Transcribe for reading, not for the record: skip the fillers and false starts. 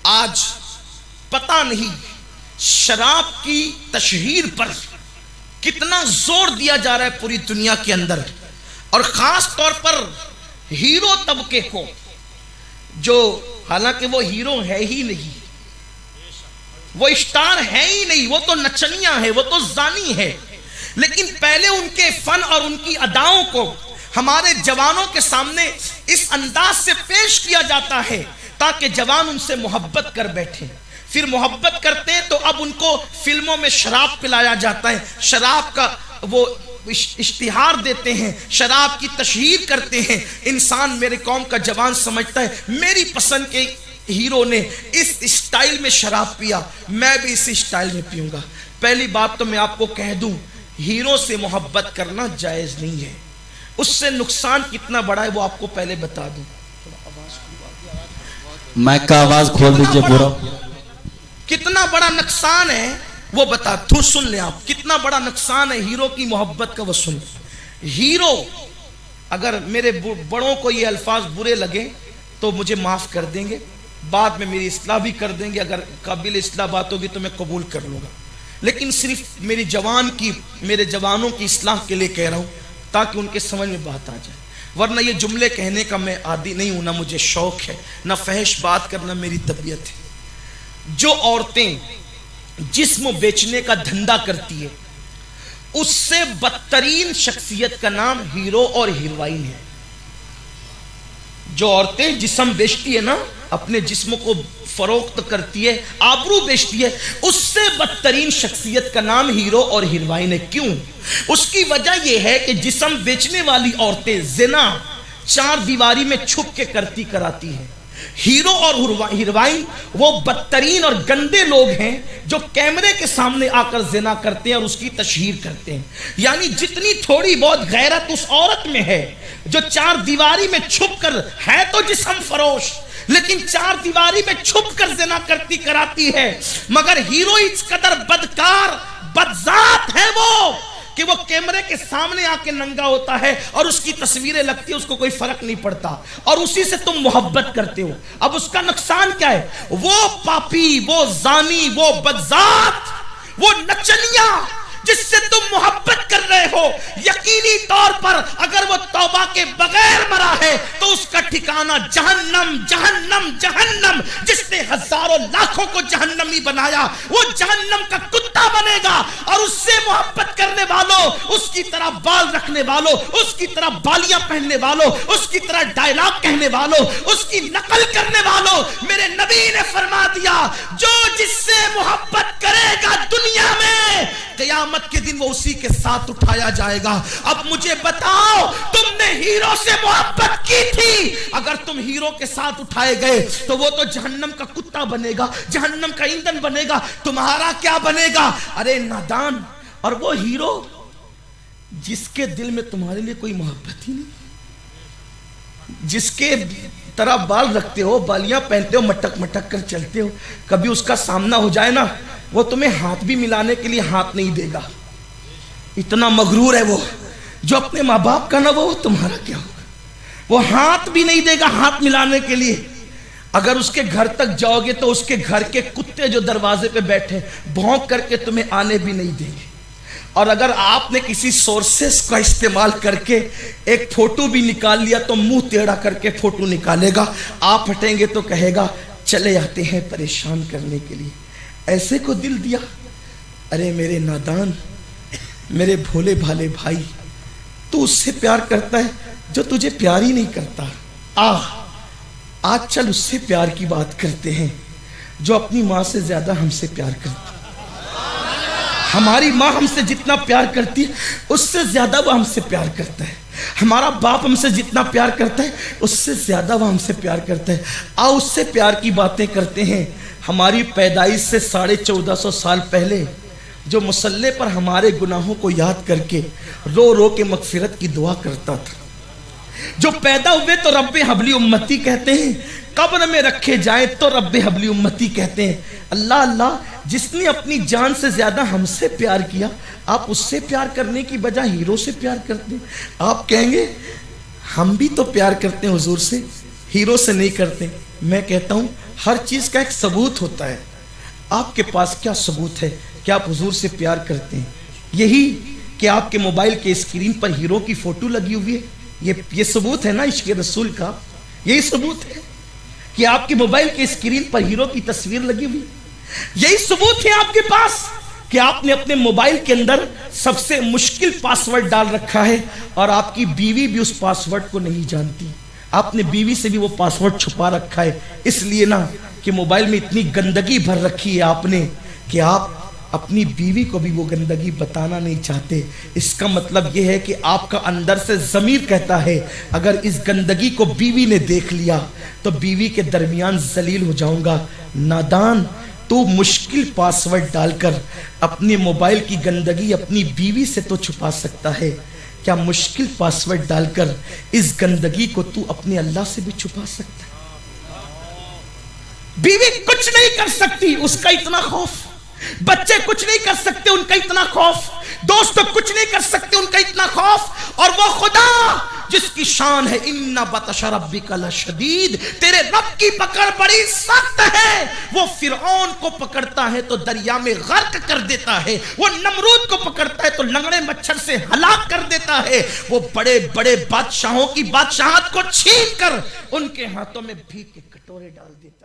आज पता नहीं शराब की तशहीर पर कितना जोर दिया जा रहा है पूरी दुनिया के अंदर, और खास तौर पर हीरो तबके को, जो हालांकि वो हीरो है ही नहीं, वो स्टार है ही नहीं, वो तो नचनिया है, वो तो जानी है। लेकिन पहले उनके फन और उनकी अदाओं को हमारे जवानों के सामने इस अंदाज से पेश किया जाता है ताकि जवान उनसे मोहब्बत कर बैठे। फिर मोहब्बत करते हैं तो अब उनको फिल्मों में शराब पिलाया जाता है, शराब का वो इश्तिहार देते हैं, शराब की तशहीर करते हैं। इंसान, मेरे कौम का जवान समझता है मेरी पसंद के हीरो ने इस स्टाइल में शराब पिया, मैं भी इसी स्टाइल में पीऊंगा। पहली बात तो मैं आपको कह दूं, हीरो से मोहब्बत करना जायज नहीं है। उससे नुकसान कितना बड़ा है वो आपको पहले बता दूं। माइक का आवाज खोल दीजिए पूरा। कितना बड़ा नुकसान है वो बता, तू सुन ले आप, कितना बड़ा नुकसान है हीरो की मोहब्बत का वो सुन। हीरो, अगर मेरे बड़ों को ये अल्फाज बुरे लगे तो मुझे माफ कर देंगे, बाद में मेरी इस्लाह भी कर देंगे, अगर काबिल इस्लाह बात होगी तो मैं कबूल कर लूंगा। लेकिन सिर्फ मेरे जवानों की इस्लाह के लिए कह रहा हूं ताकि उनके समझ में बात आ जाए, वरना ये जुमले कहने का मैं आदी नहीं हूं, ना मुझे शौक है, ना फहश बात करना मेरी तबीयत है। जो औरतें जिस्म बेचने का धंधा करती है, उससे बदतरीन शख्सियत का नाम हीरो और हीरोइन है। जो औरतें जिस्म बेचती है ना, अपने जिस्म को फरोख्त करती है, आबरू बेचती है, उससे बदतरीन शख्सियत का नाम हीरो और हीरोइन है। क्यों? उसकी वजह यह है कि जिस्म बेचने वाली औरतें जिना चार दीवारी में छुप के करती कराती हैं। हीरो और हीरोइन वो बदतरीन और गंदे लोग हैं जो कैमरे के सामने आकर जिना करते हैं और उसकी तशहीर करते हैं। यानी जितनी थोड़ी बहुत गैरत उस औरत में है जो चार दीवारी में छुप कर है तो जिस्म फरोश, लेकिन चार दीवारी में छुप कर जिना करती कराती है। मगर हीरो इस कदर बदकार बदजात है वो कि वो कैमरे के सामने आके नंगा होता है और उसकी तस्वीरें लगती है, उसको कोई फर्क नहीं पड़ता, और उसी से तुम मोहब्बत करते हो। अब उसका नुकसान क्या है? वो पापी, वो जानी, वो बदजात, वो नचनिया जिससे तुम मोहब्बत कर रहे हो, यकीनी तौर पर अगर वो तौबा के बगैर मरा है तो उसका ठिकाना जहन्नम, जहन्नम, जहन्नम। जिसने हजारों लाखों को जहन्नमी बनाया वो जहन्नम का कुत्ता बनेगा। और उससे मोहब्बत करने वालों, उसकी तरह बाल रखने वालों, उसकी तरह बालियां पहनने वालों, उसकी तरह डायलॉग कहने वालों, उसकी नकल करने वालों, मेरे नबी ने फरमा दिया जो जिससे मोहब्बत करेगा दुनिया में, क़यामत के दिन वो उसी के साथ उठाया जाएगा। अब मुझे बताओ, तुमने हीरो से मोहब्बत की थी, अगर तुम हीरो के साथ उठाए गए तो वो तो जहन्नम का कुत्ता बनेगा, जहन्नम का ईंधन बनेगा, तुम्हारा क्या बनेगा? अरे नादान। और वो हीरो जिसके दिल में तुम्हारे लिए कोई मोहब्बत ही नहीं, जिसके तरह बाल रखते हो, बालियां पहनते हो, मटक मटक कर चलते हो, कभी उसका सामना हो जाए ना, वो तुम्हें हाथ भी मिलाने के लिए हाथ नहीं देगा। इतना मगरूर है वो। जो अपने माँ बाप का ना वो तुम्हारा क्या होगा? वो हाथ भी नहीं देगा हाथ मिलाने के लिए। अगर उसके घर तक जाओगे तो उसके घर के कुत्ते जो दरवाजे पे बैठे भौंक करके तुम्हें आने भी नहीं देंगे। और अगर आपने किसी सोर्सेस का इस्तेमाल करके एक फोटो भी निकाल लिया तो मुंह टेढ़ा करके फोटो निकालेगा। आप हटेंगे तो कहेगा चले आते हैं परेशान करने के लिए। ऐसे को दिल दिया? अरे मेरे नादान, मेरे भोले भाले भाई, तू उससे प्यार करता है जो तुझे प्यार ही नहीं करता। आज चल उससे प्यार की बात करते हैं जो अपनी माँ से ज्यादा हमसे प्यार करती। हमारी माँ हमसे जितना प्यार करती है उससे ज्यादा वो हमसे प्यार करता है। हमारा बाप हमसे जितना प्यार करता है उससे ज्यादा वो हमसे प्यार करता है। आओ उससे प्यार की बातें करते हैं। हमारी पैदाइश से 1450 साल पहले जो मुसल्ले पर हमारे गुनाहों को याद करके रो रो के मगफिरत की दुआ करता था, जो पैदा हुए तो रब्बे हबली उम्मती कहते हैं, कब्र में रखे जाए तो रब्बे हबली उम्मती कहते हैं। अल्लाह अल्लाह, जिसने अपनी जान से ज्यादा हमसे प्यार किया, आप उससे प्यार करने की बजाय हीरो से प्यार करते हैं। आप कहेंगे हम भी तो प्यार करते हैं हुजूर से, हीरो से नहीं करते। मैं कहता हूं हर चीज का एक सबूत होता है। आपके पास क्या सबूत है कि आप हुजूर से प्यार करते हैं? यही कि आपके मोबाइल के स्क्रीन पर हीरो की फोटो लगी हुई है। ये सबूत है ना इश्क रसूल का। यही सबूत है कि आपके मोबाइल के स्क्रीन पर हीरो की तस्वीर लगी हुई। यही सबूत है आपके पास कि आपने अपने मोबाइल के अंदर सबसे मुश्किल पासवर्ड डाल रखा है और आपकी बीवी भी उस पासवर्ड को नहीं जानती। आपने बीवी से भी वो पासवर्ड छुपा रखा है, इसलिए ना कि मोबाइल में इतनी गंदगी भर रखी है आपने कि आप अपनी बीवी को भी वो गंदगी बताना नहीं चाहते। इसका मतलब ये है कि आपका अंदर से ज़मीर कहता है अगर इस गंदगी को बीवी ने देख लिया तो बीवी के दरमियान जलील हो जाऊंगा। नादान, तो मुश्किल पासवर्ड डालकर अपने मोबाइल की गंदगी अपनी बीवी से तो छुपा सकता है, क्या मुश्किल पासवर्ड डालकर इस गंदगी को तू अपने अल्लाह से भी छुपा सकता है? बीवी कुछ नहीं कर सकती, उसका इतना खौफ। बच्चे कुछ नहीं कर सकते, उनका इतना खौफ। दोस्त कुछ नहीं कर सकते, उनका इतना खौफ। और वो खुदा जिसकी शान है इन्ना बतशा रब्बिका लशदीद, तेरे रब की पकड़ बड़ी सख्त है। वो फिरौन को पकड़ता है तो दरिया में गर्क कर देता है, वो नमरूद को पकड़ता है तो लंगड़े मच्छर से हलाक कर देता है, वो बड़े बड़े बादशाहों की बादशाहत को छीन कर उनके हाथों में भीख के कटोरे डाल देता है।